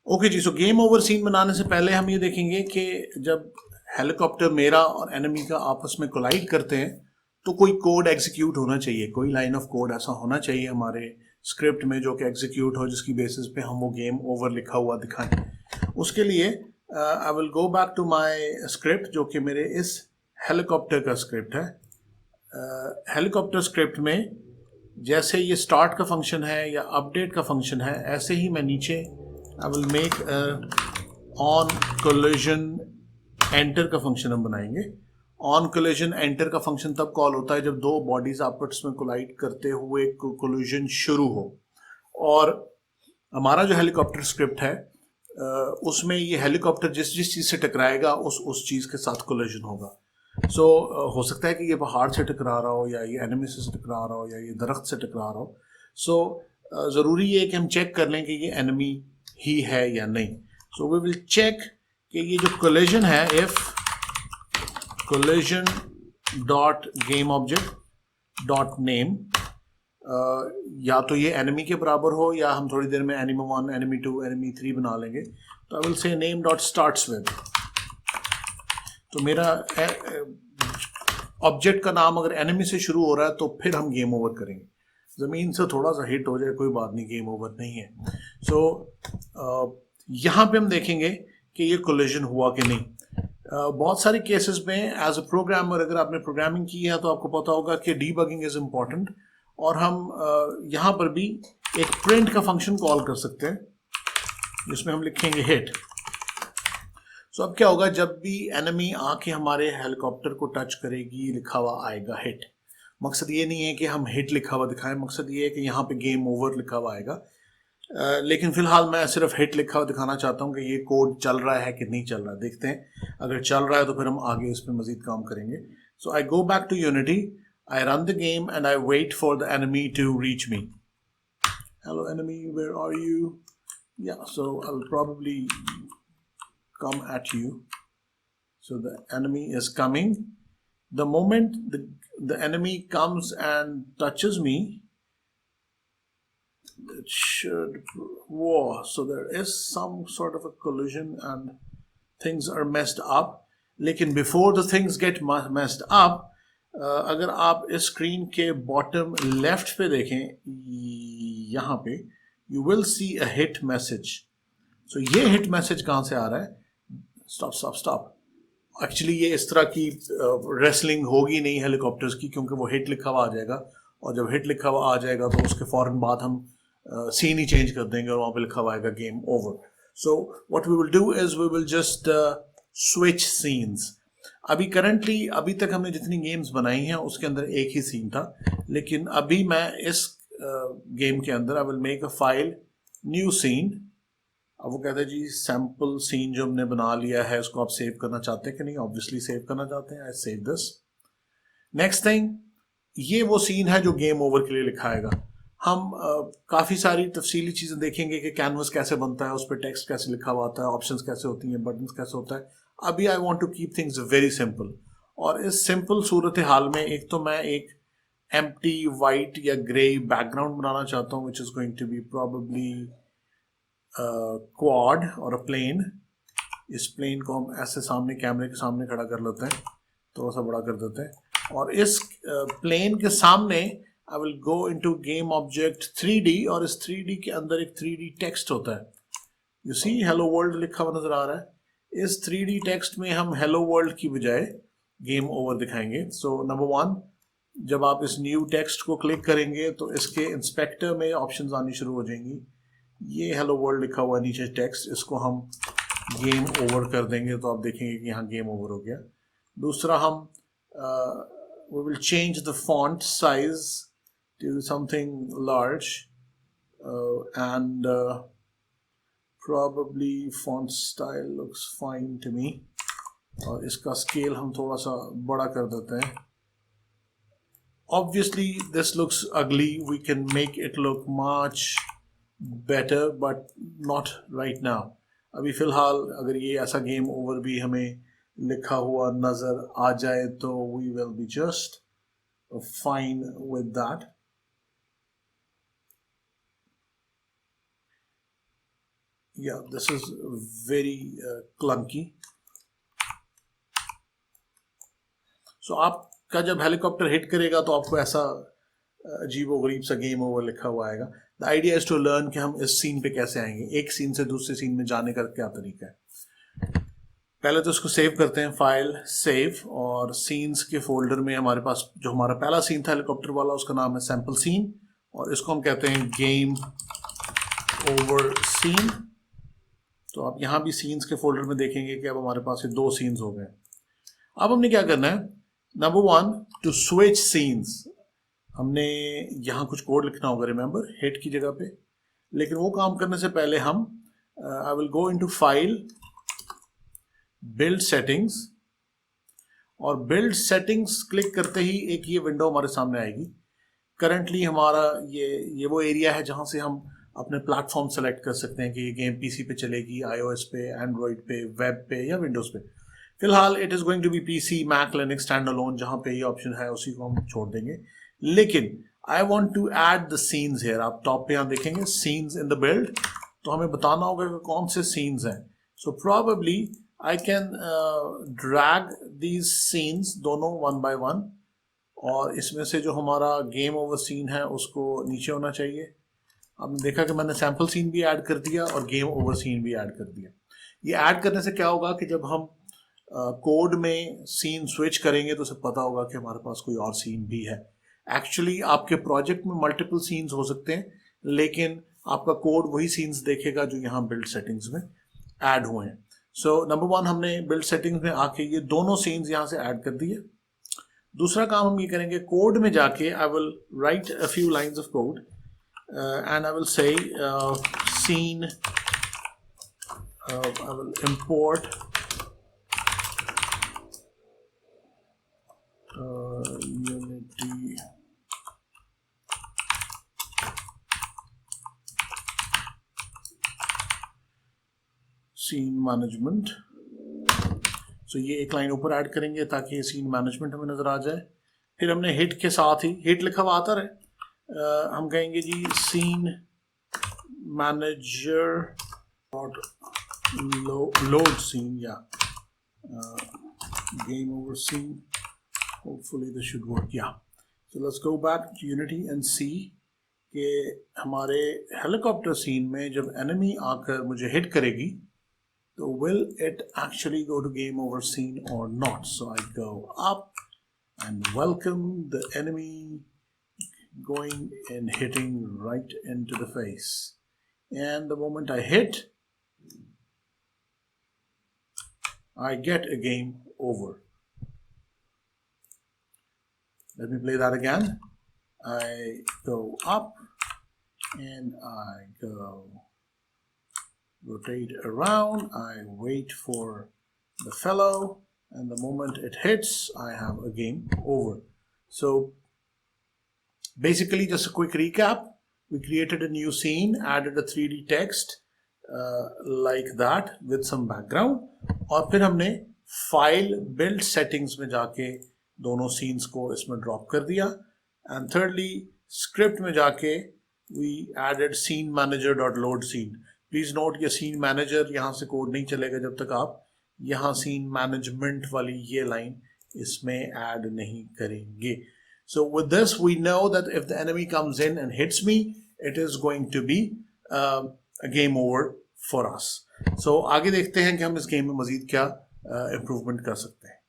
Okay जी, सो game over scene बनाने से पहले हम ये देखेंगे कि जब हेलीकॉप्टर मेरा और एनिमी का आपस में कोलाइड करते हैं तो कोई कोड एग्जीक्यूट होना चाहिए, कोई लाइन ऑफ कोड ऐसा होना चाहिए हमारे स्क्रिप्ट में जो कि एग्जीक्यूट हो, जिसकी बेसिस पे हम वो गेम ओवर लिखा हुआ दिखाएं। उसके लिए I will go back to my script जो कि मेरे इस हेलीकॉप्टर का स्क्रिप्ट है। हेलीकॉप्टर स्क्रिप्ट में जैसे ये स्टार्ट का फंक्शन है या अपडेट का फंक्शन है, ऐसे ही मैं नीचे आई will make on collision enter का फंक्शन हम बनाएंगे। ऑन कोलिजन एंटर का फंक्शन तब कॉल होता है जब दो बॉडीज आपस में कोलाइड करते हुए कोलिजन शुरू हो। और हमारा जो हेलीकॉप्टर स्क्रिप्ट है उसमें ये हेलीकॉप्टर जिस जिस चीज़ से टकराएगा उस चीज़ के साथ कोलिजन होगा। सो हो सकता है कि ये पहाड़ से टकरा रहा हो, या ये एनिमी से टकरा रहा हो, या ये दरख्त से टकरा रहा हो। सो ज़रूरी है कि हम चेक कर लें कि ये एनिमी ही है या नहीं। सो वी विल चेक कि ये जो कोलिजन है, if collision dot game object dot name, या तो ये एनिमी के बराबर हो या हम थोड़ी देर में एनिमी 1, एनिमी 2, एनिमी 3 बना लेंगे। तो I will say name dot starts with, तो मेरा ऑब्जेक्ट का नाम अगर एनिमी से शुरू हो रहा है तो फिर हम गेम ओवर करेंगे। ज़मीन से थोड़ा सा हिट हो जाए कोई बात नहीं, गेम ओवर नहीं है। सो यहाँ पे हम देखेंगे कि ये कोलिजन हुआ कि नहीं। बहुत सारे केसेस में एज अ प्रोग्रामर, अगर आपने प्रोग्रामिंग की है तो आपको पता होगा कि डीबगिंग इज़ इम्पॉर्टेंट, और हम यहाँ पर भी एक प्रिंट का फंक्शन कॉल कर सकते हैं जिसमें हम लिखेंगे हिट। सो अब क्या होगा, जब भी एनिमी आके हमारे हेलीकॉप्टर को टच करेगी लिखा हुआ आएगा हिट। मकसद ये नहीं है कि हम हिट लिखा हुआ दिखाएं, मकसद ये है कि यहाँ पे गेम ओवर लिखा हुआ आएगा। लेकिन फिलहाल मैं सिर्फ हिट लिखा हुआ दिखाना चाहता हूँ कि ये कोड चल रहा है कि नहीं चल रहा है। देखते हैं, अगर चल रहा है तो फिर हम आगे इस पर मजीद काम करेंगे। So I go back to Unity, I run the game and I wait for the enemy to reach me. Hello enemy, where are you? Yeah so I will probably come at you. So the enemy is coming. The moment the enemy comes and touches me, it should, whoa, so there is some sort of a collision and things are messed up. लेकिन before the things get messed up, अगर आप इस screen के bottom left पे देखें, यहाँ पे you will see a hit message. So ये hit message कहाँ से आ रहा है? स्टॉप। एक्चुअली ये इस तरह की रेसलिंग होगी नहीं हेलीकॉप्टर्स की, क्योंकि वो हिट लिखा हुआ आ जाएगा, और जब हिट लिखा हुआ आ जाएगा तो उसके फ़ौरन बाद हम सीन ही चेंज कर देंगे और वहाँ पे लिखा हुआ आएगा game over. So what we will do is we will just switch scenes. अभी तक हमने जितनी गेम्स बनाई हैं उसके अंदर एक ही सीन था, लेकिन अभी मैं इस गेम के अंदर I will make a file new scene. अब वो कहते हैं जी सैम्पल सीन जो हमने बना लिया है उसको आप सेव करना चाहते हैं कि नहीं? ऑब्वियसली सेव करना चाहते हैं। I save this. Next thing, ये वो सीन है जो गेम ओवर के लिए लिखाएगा। हम काफ़ी सारी तफसीली चीज़ें देखेंगे कि कैनवस कैसे बनता है, उस पर टेक्स्ट कैसे लिखा हुआ आता है, ऑप्शंस कैसे होती हैं, बटन्स कैसे होता है। अभी I want to keep things very simple, और इस सिंपल सूरत हाल में एक तो मैं एक एम्प्टी वाइट या ग्रे बैकग्राउंड बनाना चाहता हूँ, which is going to be probably quad और अ प्लेन। इस प्लेन को हम ऐसे सामने कैमरे के सामने खड़ा कर लेते हैं, थोड़ा सा बड़ा कर देते हैं, और इस प्लेन के सामने आई will go into game object 3D, और इस 3D के अंदर एक 3D टेक्स्ट होता है। यू सी हेलो वर्ल्ड लिखा हुआ नजर आ रहा है। इस 3D टेक्स्ट में हम हेलो वर्ल्ड की बजाय गेम ओवर दिखाएंगे। सो नंबर 1, जब आप इस न्यू टेक्स्ट को क्लिक करेंगे तो इसके इंस्पेक्टर में ऑप्शंस आनी शुरू हो जाएंगी। ये हेलो वर्ल्ड लिखा हुआ नीचे टेक्स्ट, इसको हम गेम ओवर कर देंगे तो आप देखेंगे कि यहाँ गेम ओवर हो गया। दूसरा, हम we will change the font size to something large, and probably font style looks fine to me, और इसका स्केल हम थोड़ा सा बड़ा कर देते हैं। Obviously this looks ugly, we can make it look much better but not right now. अभी फ़िलहाल अगर ये ऐसा गेम ओवर भी हमें लिखा हुआ नज़र आ जाए तो we will be just fine with that. yeah, this is very clunky. So आपका जब हेलीकॉप्टर हिट करेगा तो आपको ऐसा अजीबोगरीब सा गेम ओवर लिखा हुआ आएगा. The idea is to learn कि हम इस सीन पे कैसे आएंगे, एक सीन से दूसरे सीन में जाने का क्या तरीका है. पहले तो इसको सेव करते हैं, फाइल सेव, और सीन्स के फोल्डर में हमारे पास जो हमारा पहला सीन था हेलीकॉप्टर वाला उसका नाम है सैंपल सीन, और इसको हम कहते हैं गेम ओवर सीन. तो आप यहाँ भी सीन्स के फोल्डर में देखेंगे कि अब हमारे पास ये 2 सीन्स हो गए. अब हमने क्या करना है, नंबर 1 टू स्विच सीन्स, हमने यहाँ कुछ कोड लिखना होगा, रिमेंबर हिट की जगह पे. लेकिन वो काम करने से पहले हम आई will go into file, build settings, और बिल्ड सेटिंग्स क्लिक करते ही एक ये विंडो हमारे सामने आएगी. करंटली हमारा ये वो एरिया है जहाँ से हम अपने प्लेटफॉर्म सेलेक्ट कर सकते हैं कि ये गेम पीसी पे चलेगी, आईओएस पे, एंड्रॉयड पे, वेब पे या विंडोज पे. फिलहाल it is going to be PC, Mac, Linux, stand alone, जहाँ पे ये ऑप्शन है उसी को हम छोड़ देंगे. लेकिन I want to add the scenes here. आप टॉप पे यहाँ देखेंगे सीन्स इन द बिल्ड, तो हमें बताना होगा कि कौन से सीन्स हैं. So probably I can drag these scenes दोनों 1 by 1, और इसमें से जो हमारा गेम ओवर सीन है उसको नीचे होना चाहिए. आपने देखा कि मैंने सैम्पल सीन भी ऐड कर दिया और गेम ओवर सीन भी ऐड कर दिया. ये ऐड करने से क्या होगा कि जब हम कोड में सीन स्विच करेंगे तो उसे पता होगा कि हमारे पास कोई और सीन भी है. एक्चुअली आपके प्रोजेक्ट में मल्टीपल सीन्स हो सकते हैं, लेकिन आपका कोड वही सीन्स देखेगा जो यहाँ बिल्ड सेटिंग्स में ऐड हुए हैं. सो नंबर 1 हमने बिल्ड सेटिंग्स में आके ये दोनों सीन्स यहाँ से ऐड कर दिए. दूसरा काम हम ये करेंगे, कोड में जाके I will write a few lines of code and I will say scene, I will import Unity scene management. So ये एक लाइन ऊपर ऐड करेंगे ताकि ये सीन मैनेजमेंट हमें नजर आ जाए. फिर हमने हिट के साथ ही, हिट लिखा हुआ आता रहे, हम कहेंगे जी scene manager dot load scene या game over scene. Hopefully this should work. Yeah so let's go back to Unity and see कि हमारे हेलीकॉप्टर सीन में जब एनिमी आकर मुझे हिट करेगी तो will it actually go to game over scene और not. So I go up and welcome the enemy going and hitting right into the face, and the moment I hit, I get a game over. Let me play that again. I go up and I go rotate around, I wait for the fellow, and the moment it hits, I have a game over. So basically, just a quick recap. We created a new scene, added a 3D text like that with some background, और फिर हमने file build settings में जाके दोनों scenes को इसमें drop कर दिया. एंड थर्डली स्क्रिप्ट में जाके we added scene manager dot load scene. Please note, ये सीन मैनेजर यहाँ से कोड नहीं चलेगा जब तक आप यहाँ सीन मैनेजमेंट वाली ये लाइन इसमें ऐड नहीं करेंगे. So with this, we know that if the enemy comes in and hits me, it is going to be a game over for us. So आगे देखते हैं कि हम इस गेम में मजीद क्या इम्प्रूवमेंट कर सकते हैं.